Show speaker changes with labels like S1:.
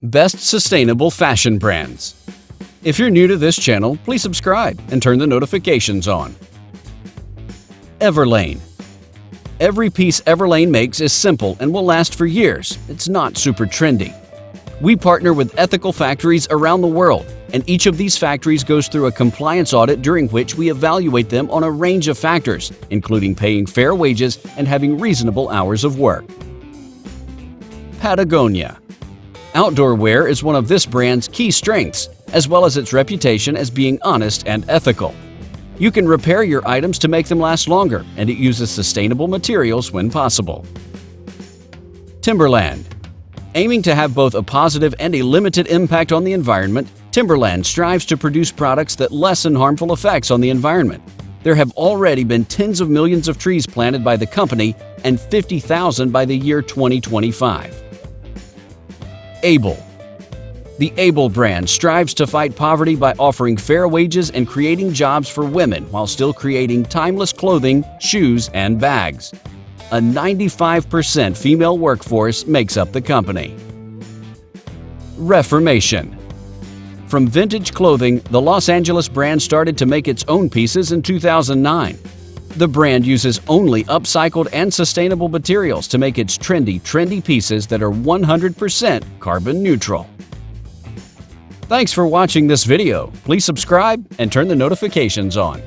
S1: Best Sustainable Fashion Brands. If you're new to this channel, please subscribe and turn the notifications on. Everlane. Every piece Everlane makes is simple and will last for years. It's not super trendy. We partner with ethical factories around the world, and each of these factories goes through a compliance audit during which we evaluate them on a range of factors, including paying fair wages and having reasonable hours of work. Patagonia. Outdoor wear is one of this brand's key strengths, as well as its reputation as being honest and ethical. You can repair your items to make them last longer, and it uses sustainable materials when possible. Timberland. Aiming to have both a positive and a limited impact on the environment, Timberland strives to produce products that lessen harmful effects on the environment. There have already been tens of millions of trees planted by the company and 50,000 by the year 2025. Able. The Able brand strives to fight poverty by offering fair wages and creating jobs for women while still creating timeless clothing, shoes, and bags. A 95% female workforce makes up the company. Reformation. From vintage clothing, the Los Angeles brand started to make its own pieces in 2009. The brand uses only upcycled and sustainable materials to make its trendy pieces that are 100% carbon neutral. Thanks for watching this video. Please subscribe and turn the notifications on.